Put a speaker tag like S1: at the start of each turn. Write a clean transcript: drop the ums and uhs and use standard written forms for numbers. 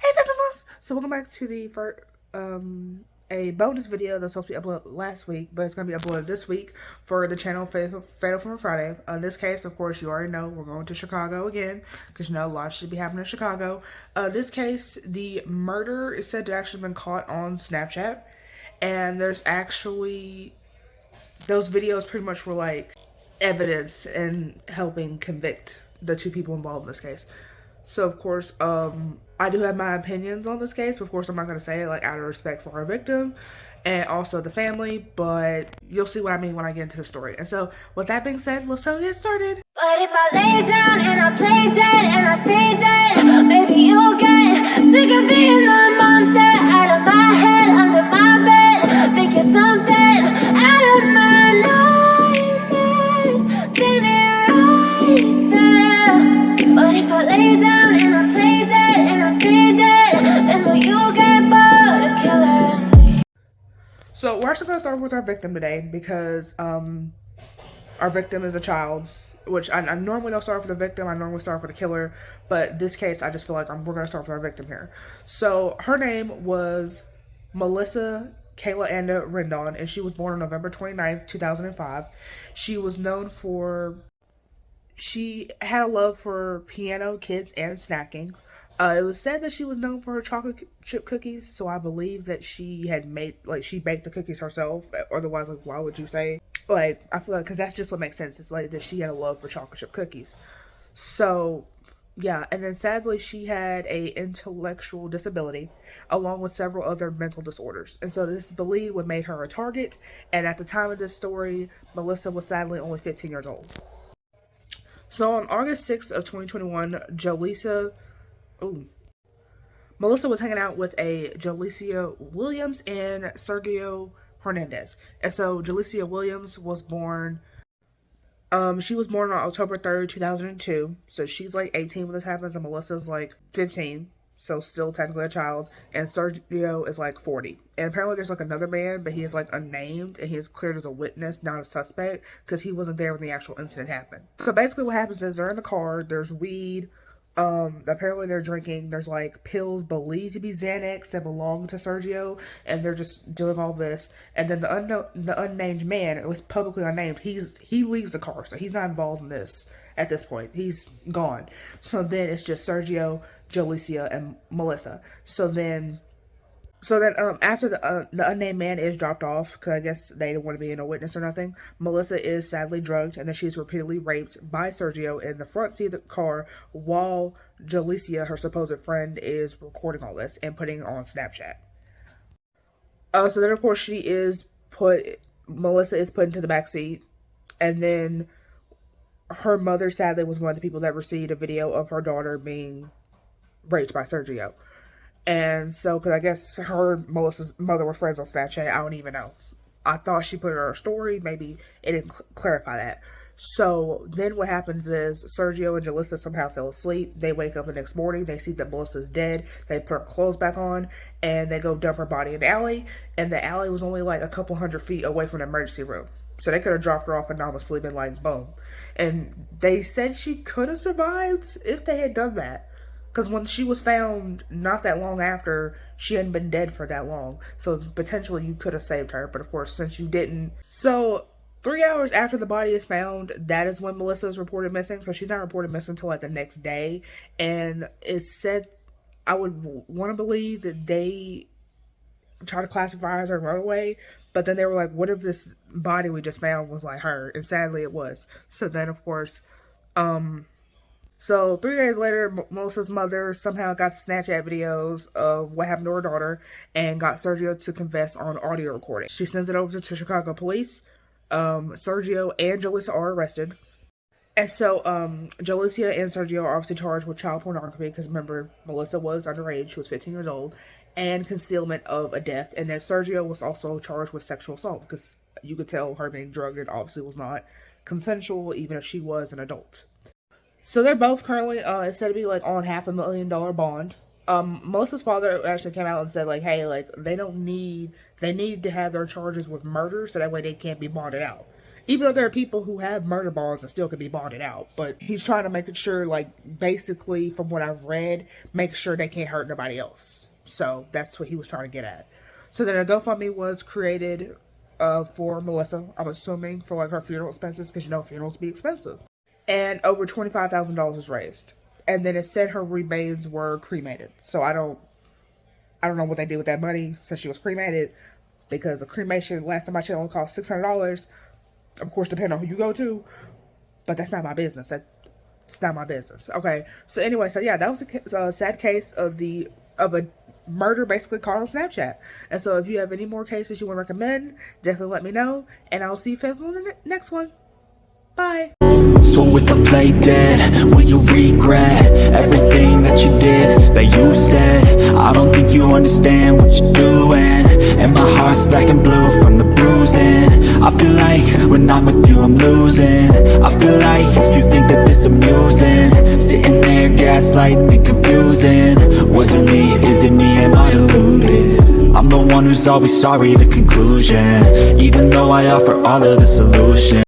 S1: Hey, Victimus! So welcome back to the first, a bonus video that's supposed to be uploaded last week, but it's going to be uploaded this week for the channel Fatal from Friday. In this case, of course, you already know we're going to Chicago again, because you know a lot should be happening in Chicago. This case, the murder is said to actually been caught on Snapchat, and there's actually, those videos pretty much were like evidence and helping convict the two people involved in this case. So of course, I do have my opinions on this case, but of course I'm not going to say it like out of respect for our victim and also the family, but you'll see what I mean when I get into the story. And so with that being said, let's get started.
S2: But if I lay down and I play dead and I stay dead, maybe you'll get sick of being the monster out of my head, under my bed. Think you're something out of my nightmares, standing right there. But if I lay down and I play dead and I stay dead, then will you get bored of killing me?
S1: So we're actually going to start with our victim today because our victim is a child, which I normally don't start for the victim. I normally start for the killer, but this case I just feel like we're going to start with our victim here. So her name was Melissa Kayla Anda Rendon, and she was born on November 29th, 2005. She was known for, she had a love for piano, kids, and snacking. It was said that she was known for her chocolate chip cookies, so I believe that she had made, like, she baked the cookies herself. Otherwise, like, why would you say? Like, I feel like, because that's just what makes sense. It's like that she had a love for chocolate chip cookies. So, yeah. And then sadly, she had a intellectual disability, along with several other mental disorders. And so this is believed what made her a target. And at the time of this story, Melissa was sadly only 15 years old. So on August 6th of 2021, Melissa was hanging out with a Joslia Williams and Sergio Hernandez. And so Joslia Williams was born, she was born on October 3rd, 2002. So she's like 18 when this happens, and Melissa's like 15. So still technically a child. And Sergio is like 40. And apparently there's like another man, but he is like unnamed, and he is cleared as a witness, not a suspect, because he wasn't there when the actual incident happened. So basically what happens is they're in the car, there's weed, apparently they're drinking, there's like pills believed to be Xanax that belong to Sergio, and they're just doing all this. And then the unnamed man, it was publicly unnamed, he leaves the car, so he's not involved in this at this point. He's gone. So then it's just Sergio, Joslia, and Melissa. So then after the unnamed man is dropped off, because I guess they didn't want to be in a witness or nothing, Melissa is sadly drugged, and then she's repeatedly raped by Sergio in the front seat of the car while Joslia, her supposed friend, is recording all this and putting it on Snapchat. So then of course Melissa is put into the back seat, and then her mother sadly was one of the people that received a video of her daughter being raped by Sergio. And so, because I guess her and Melissa's mother were friends on Snapchat, I don't even know. I thought she put it in her story. Maybe it didn't clarify that. So then what happens is Sergio and Joslia somehow fell asleep. They wake up the next morning. They see that Melissa's dead. They put her clothes back on, and they go dump her body in the alley. And the alley was only like a couple hundred feet away from the emergency room. So they could have dropped her off and not asleep and like boom. And they said she could have survived if they had done that. Because when she was found not that long after, she hadn't been dead for that long. So potentially you could have saved her. But of course, since you didn't. So 3 hours after the body is found, that is when Melissa is reported missing. So she's not reported missing until like the next day. And it's said, I would want to believe that they try to classify her as a runaway. But then they were like, what if this body we just found was like her? And sadly it was. So then of course, so 3 days later, Melissa's mother somehow got Snapchat videos of what happened to her daughter and got Sergio to confess on audio recording. She sends it over to Chicago police. Sergio and Joslia are arrested. And so Joslia and Sergio are obviously charged with child pornography, because remember, Melissa was underage, she was 15 years old, and concealment of a death. And then Sergio was also charged with sexual assault, because you could tell her being drugged, it obviously was not consensual, even if she was an adult. So they're both currently, it's said to be, like, on $500,000 bond. Melissa's father actually came out and said, like, hey, like, they need to have their charges with murder, so that way they can't be bonded out. Even though there are people who have murder bonds and still could be bonded out, but he's trying to make sure, like, basically, from what I've read, make sure they can't hurt nobody else. So that's what he was trying to get at. So then a GoFundMe was created for Melissa, I'm assuming, for like her funeral expenses, because you know funerals be expensive. And over $25,000 was raised. And then it said her remains were cremated. So I don't know what they did with that money since she was cremated, because a cremation, last time I checked, only cost $600. Of course, depending on who you go to, but that's not my business. It's not my business. Okay. So anyway, so yeah, that was a sad case of a murder basically caught on Snapchat. And so if you have any more cases you want to recommend, definitely let me know, and I'll see you faithful in the next one. Bye.
S3: So if I play dead, will you regret everything that you did, that you said? I don't think you understand what you're doing, and my heart's black and blue from the bruising. I feel like when I'm with you I'm losing. I feel like you think that this amusing, sitting there gaslighting and confusing. Was it me? Is it me? Am I deluded? I'm the one who's always sorry, the conclusion, even though I offer all of the solutions.